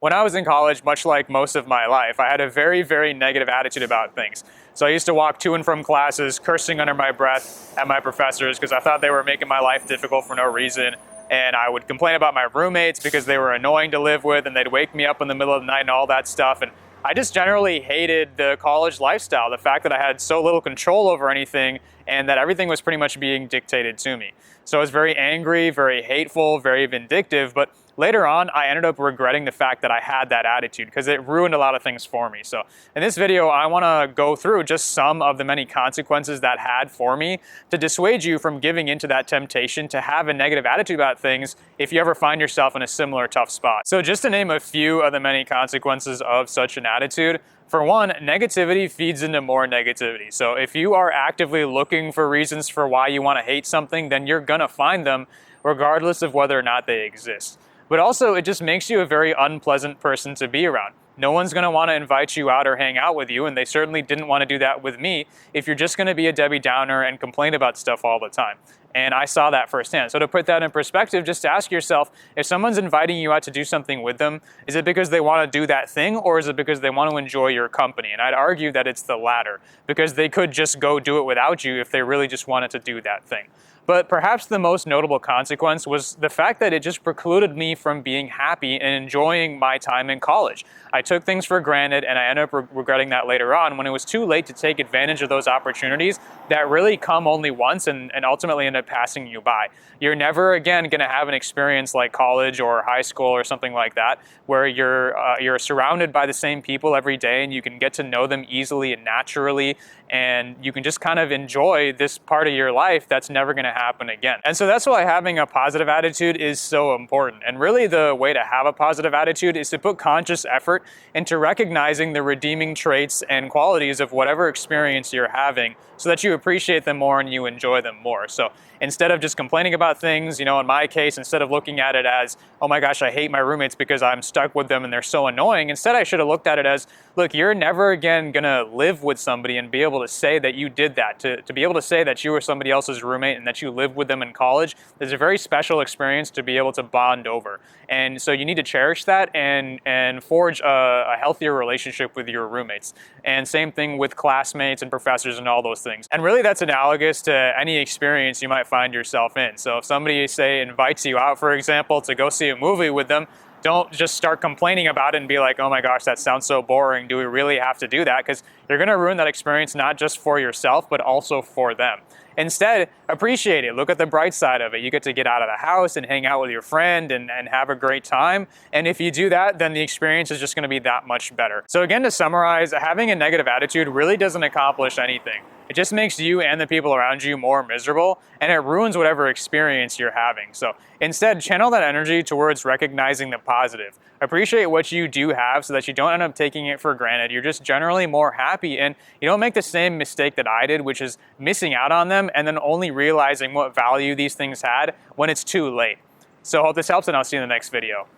When I was in college, much like most of my life, I had a very, very negative attitude about things. So I used to walk to and from classes, cursing under my breath at my professors because I thought they were making my life difficult for no reason. And I would complain about my roommates because they were annoying to live with and they'd wake me up in the middle of the night and all that stuff. And I just generally hated the college lifestyle, the fact that I had so little control over anything and that everything was pretty much being dictated to me. So I was very angry, very hateful, very vindictive, but later on, I ended up regretting the fact that I had that attitude because it ruined a lot of things for me. So in this video, I want to go through just some of the many consequences that had for me to dissuade you from giving into that temptation to have a negative attitude about things if you ever find yourself in a similar tough spot. So just to name a few of the many consequences of such an attitude, for one, negativity feeds into more negativity. So if you are actively looking for reasons for why you want to hate something, then you're going to find them regardless of whether or not they exist. But also, it just makes you a very unpleasant person to be around. No one's going to want to invite you out or hang out with you, and they certainly didn't want to do that with me if you're just going to be a Debbie Downer and complain about stuff all the time. And I saw that firsthand. So to put that in perspective, just ask yourself, if someone's inviting you out to do something with them, is it because they want to do that thing, or is it because they want to enjoy your company? And I'd argue that it's the latter, because they could just go do it without you if they really just wanted to do that thing. But perhaps the most notable consequence was the fact that it just precluded me from being happy and enjoying my time in college. I took things for granted, and I ended up regretting that later on when it was too late to take advantage of those opportunities that really come only once and ultimately end up passing you by. You're never again going to have an experience like college or high school or something like that where you're surrounded by the same people every day and you can get to know them easily and naturally, and you can just kind of enjoy this part of your life that's never going to happen again. And so that's why having a positive attitude is so important. And really the way to have a positive attitude is to put conscious effort into recognizing the redeeming traits and qualities of whatever experience you're having so that you appreciate them more and you enjoy them more. So instead of just complaining about things, in my case, instead of looking at it as, oh my gosh, I hate my roommates because I'm stuck with them and they're so annoying, instead I should have looked at it as, look, you're never again gonna live with somebody and be able to say that you did that. To be able to say that you were somebody else's roommate and that you lived with them in college is a very special experience to be able to bond over. And so you need to cherish that and forge a healthier relationship with your roommates. And same thing with classmates and professors and all those things. And really that's analogous to any experience you might find yourself in. So if somebody, say, invites you out, for example, to go see a movie with them, don't just start complaining about it and be like, oh my gosh, that sounds so boring. Do we really have to do that? Because you're going to ruin that experience not just for yourself, but also for them. Instead, appreciate it. Look at the bright side of it. You get to get out of the house and hang out with your friend and have a great time. And if you do that, then the experience is just going to be that much better. So again, to summarize, having a negative attitude really doesn't accomplish anything. It just makes you and the people around you more miserable, and it ruins whatever experience you're having. So instead, channel that energy towards recognizing the positive. Appreciate what you do have so that you don't end up taking it for granted. You're just generally more happy, and you don't make the same mistake that I did, which is missing out on them and then only realizing what value these things had when it's too late. So hope this helps, and I'll see you in the next video.